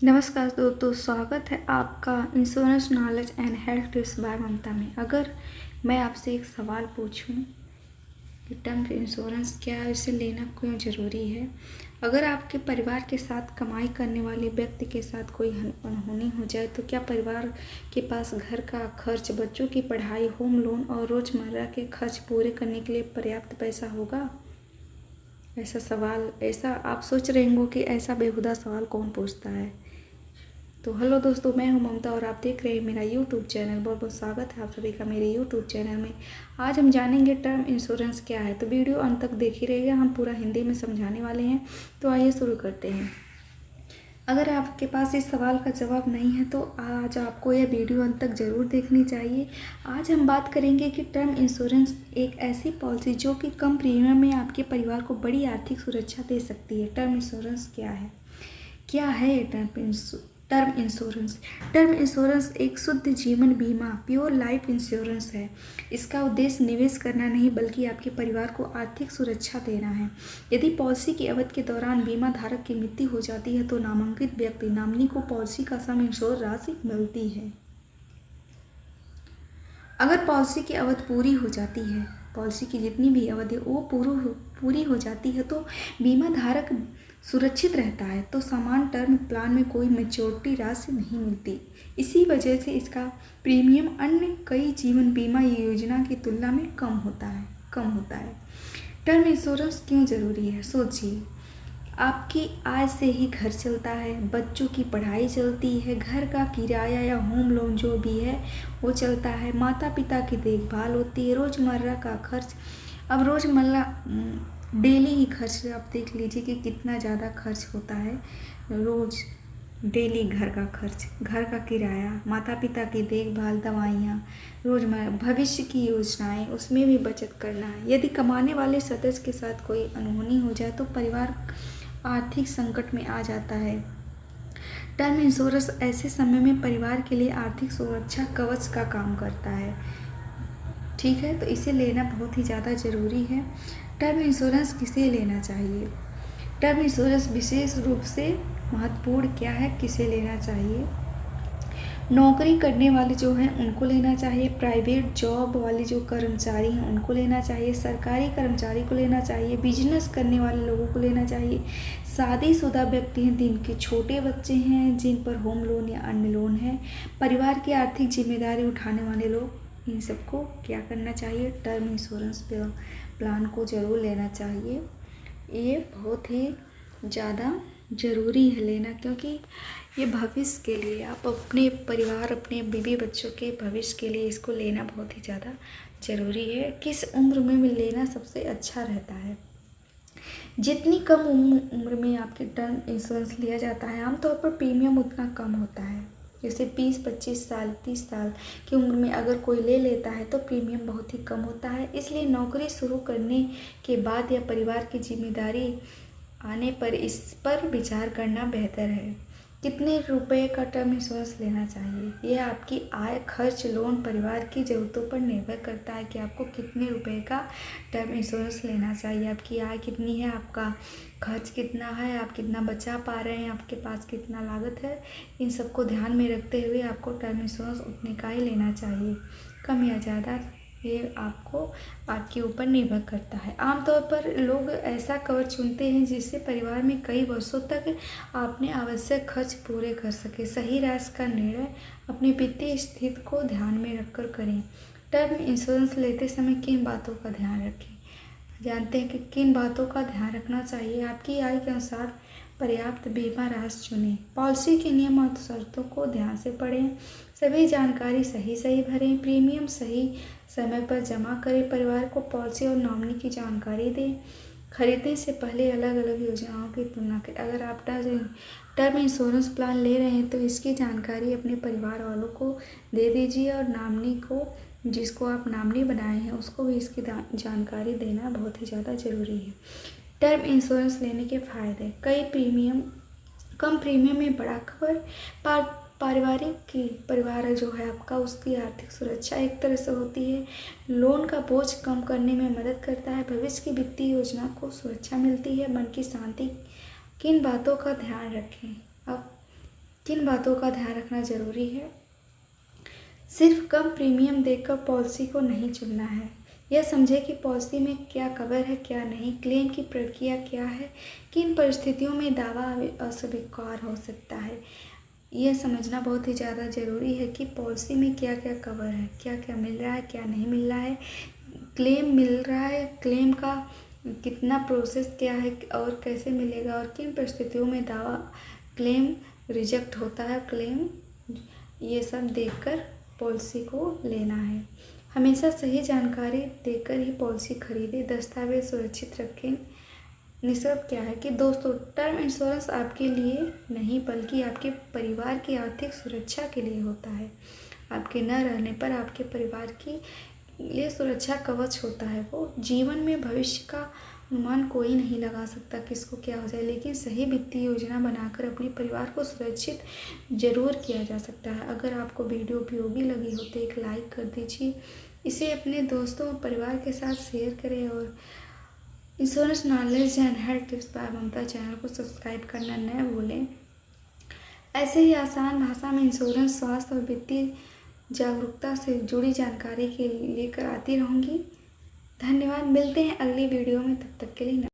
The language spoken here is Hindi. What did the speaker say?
नमस्कार दोस्तों, स्वागत है आपका insurance knowledge and health tips by Mamta में। अगर मैं आपसे एक सवाल पूछूं कि टर्म इंश्योरेंस क्या है, इसे लेना क्यों ज़रूरी है। अगर आपके परिवार के साथ कमाई करने वाले व्यक्ति के साथ कोई अनहोनी हो जाए तो क्या परिवार के पास घर का खर्च, बच्चों की पढ़ाई, होम लोन और रोज़मर्रा के खर्च पूरे करने के लिए पर्याप्त पैसा होगा? ऐसा आप सोच रहे होंगे कि ऐसा बेहुदा सवाल कौन पूछता है। तो हेलो दोस्तों, मैं हूं ममता और आप देख रहे हैं मेरा यूट्यूब चैनल। बहुत बहुत स्वागत है आप सभी का मेरे यूट्यूब चैनल में। आज हम जानेंगे टर्म इंश्योरेंस क्या है, तो वीडियो अंत तक देखी रहिएगा। हम पूरा हिंदी में समझाने वाले हैं। तो आइए शुरू करते हैं। अगर आपके पास इस सवाल का जवाब नहीं है तो आज आपको यह वीडियो अंत तक ज़रूर देखनी चाहिए। आज हम बात करेंगे कि टर्म इंश्योरेंस एक ऐसी पॉलिसी जो कि कम प्रीमियम में आपके परिवार को बड़ी आर्थिक सुरक्षा दे सकती है। टर्म इंश्योरेंस क्या है ये टर्म इंश्योरेंस? टर्म इंश्योरेंस एक शुद्ध जीवन बीमा, प्योर लाइफ इंश्योरेंस है। इसका उद्देश्य निवेश करना नहीं बल्कि आपके परिवार को आर्थिक सुरक्षा देना है। यदि पॉलिसी की अवधि के दौरान बीमा धारक की मृत्यु हो जाती है तो नामांकित व्यक्ति नॉमिनी को पॉलिसी का सम इंश्योर राशि मिलती है। अगर पॉलिसी की अवधि पूरी हो जाती है, पॉलिसी की जितनी भी अवधि वो पूरी हो जाती है तो बीमा धारक सुरक्षित रहता है, तो समान टर्म प्लान में कोई मैच्योरिटी राशि नहीं मिलती। इसी वजह से इसका प्रीमियम अन्य कई जीवन बीमा योजना की तुलना में कम होता है। टर्म इंश्योरेंस क्यों ज़रूरी है? सोचिए, आपकी आय से ही घर चलता है, बच्चों की पढ़ाई चलती है, घर का किराया या होम लोन जो भी है वो चलता है, माता पिता की देखभाल होती है, रोज़मर्रा का खर्च। अब रोज़मर्रा डेली ही खर्च आप देख लीजिए कि कितना ज़्यादा खर्च होता है। रोज़ डेली घर का खर्च, घर का किराया, माता पिता की देखभाल, दवाइयाँ, रोज़मर्रा भविष्य की योजनाएं, उसमें भी बचत करना है। यदि कमाने वाले सदस्य के साथ कोई अनहोनी हो जाए तो परिवार आर्थिक संकट में आ जाता है। टर्म इंश्योरेंस ऐसे समय में परिवार के लिए आर्थिक सुरक्षा कवच का काम करता है। ठीक है, तो इसे लेना बहुत ही ज़्यादा ज़रूरी है। टर्म इंश्योरेंस किसे लेना चाहिए? टर्म इंश्योरेंस विशेष रूप से महत्वपूर्ण क्या है, किसे लेना चाहिए? नौकरी करने वाले जो हैं उनको लेना चाहिए, प्राइवेट जॉब वाले जो कर्मचारी हैं उनको लेना चाहिए, सरकारी कर्मचारी को लेना चाहिए, बिजनेस करने वाले लोगों को लेना चाहिए, शादीशुदा व्यक्ति हैं जिनके छोटे बच्चे हैं, जिन पर होम लोन या अन्य लोन है, परिवार की आर्थिक जिम्मेदारी उठाने वाले लोग, इन सबको क्या करना चाहिए? टर्म इंश्योरेंस प्लान को ज़रूर लेना चाहिए। ये बहुत ही ज़्यादा ज़रूरी है लेना, क्योंकि ये भविष्य के लिए, आप अपने परिवार, अपने बीवी बच्चों के भविष्य के लिए इसको लेना बहुत ही ज़्यादा ज़रूरी है। किस उम्र में लेना सबसे अच्छा रहता है? जितनी कम उम्र में आपके टर्म इंश्योरेंस लिया जाता है, आमतौर पर प्रीमियम उतना कम होता है। जैसे 20-25 साल, 30 साल की उम्र में अगर कोई ले लेता है तो प्रीमियम बहुत ही कम होता है। इसलिए नौकरी शुरू करने के बाद या परिवार की जिम्मेदारी आने पर इस पर विचार करना बेहतर है। कितने रुपए का टर्म इंश्योरेंस लेना चाहिए? यह आपकी आय, खर्च, लोन, परिवार की ज़रूरतों पर निर्भर करता है कि आपको कितने रुपए का टर्म इंश्योरेंस लेना चाहिए। आपकी आय कितनी है, आपका खर्च कितना है, आप कितना बचा पा रहे हैं, आपके पास कितना लागत है, इन सबको ध्यान में रखते हुए आपको टर्म इंश्योरेंस उतने का ही लेना चाहिए। कम या ज़्यादा ये आपके ऊपर निर्भर करता है। आमतौर पर लोग ऐसा कवर चुनते हैं जिससे परिवार में कई वर्षों तक अपने आवश्यक खर्च पूरे कर सके। सही राशि का निर्णय अपनी वित्तीय स्थिति को ध्यान में रखकर करें। टर्म इंश्योरेंस लेते समय किन बातों का ध्यान रखें? जानते हैं कि किन बातों का ध्यान रखना चाहिए। आपकी आय के अनुसार पर्याप्त बीमा राशि चुनें। पॉलिसी के नियम और शर्तों को ध्यान से पढ़ें। सभी जानकारी सही भरें। प्रीमियम सही समय पर जमा करें। परिवार को पॉलिसी और नॉमिनी की जानकारी दें। खरीदने से पहले अलग अलग योजनाओं की तुलना करें। अगर आप टर्म इंश्योरेंस प्लान ले रहे हैं तो इसकी जानकारी अपने परिवार वालों को दे दीजिए और नॉमिनी को, जिसको आप नॉमिनी बनाए हैं, उसको भी इसकी जानकारी देना बहुत ही ज़्यादा ज़रूरी है। टर्म इंश्योरेंस लेने के फ़ायदे: कम प्रीमियम में बड़ा कवर, परिवार जो है आपका, उसकी आर्थिक सुरक्षा एक तरह से होती है, लोन का बोझ कम करने में मदद करता है, भविष्य की वित्तीय योजना को सुरक्षा मिलती है, मन की शांति। किन बातों का ध्यान रखें? अब किन बातों का ध्यान रखना ज़रूरी है? सिर्फ कम प्रीमियम देखकर पॉलिसी को नहीं चुनना है। यह समझें कि पॉलिसी में क्या कवर है, क्या नहीं, क्लेम की प्रक्रिया क्या है, किन परिस्थितियों में दावा अस्वीकार हो सकता है। यह समझना बहुत ही ज़्यादा ज़रूरी है कि पॉलिसी में क्या क्या कवर है, क्या क्या मिल रहा है, क्या नहीं मिल रहा है, क्लेम मिल रहा है, क्लेम का कितना प्रोसेस क्या है और कैसे मिलेगा, और किन परिस्थितियों में दावा क्लेम रिजेक्ट होता है, क्लेम, ये सब देखकर पॉलिसी को लेना है। हमेशा सही जानकारी देकर ही पॉलिसी खरीदें, दस्तावेज सुरक्षित रखें। निष्कर्ष क्या है कि दोस्तों, टर्म इंश्योरेंस आपके लिए नहीं बल्कि आपके परिवार की आर्थिक सुरक्षा के लिए होता है। आपके न रहने पर आपके परिवार की लिए सुरक्षा कवच होता है। वो जीवन में भविष्य का अनुमान कोई नहीं लगा सकता किसको क्या हो जाए, लेकिन सही वित्तीय योजना बनाकर अपने परिवार को सुरक्षित जरूर किया जा सकता है। अगर आपको वीडियो उपयोगी लगी हो तो एक लाइक कर दीजिए, इसे अपने दोस्तों और परिवार के साथ शेयर करें और insurance knowledge and health tips by Mamta channel को सब्सक्राइब करना न भूलें। ऐसे ही आसान भाषा में इंश्योरेंस, स्वास्थ्य और वित्तीय जागरूकता से जुड़ी जानकारी के लेकर आती रहूँगी। धन्यवाद। मिलते हैं अगली वीडियो में, तब तक के लिए।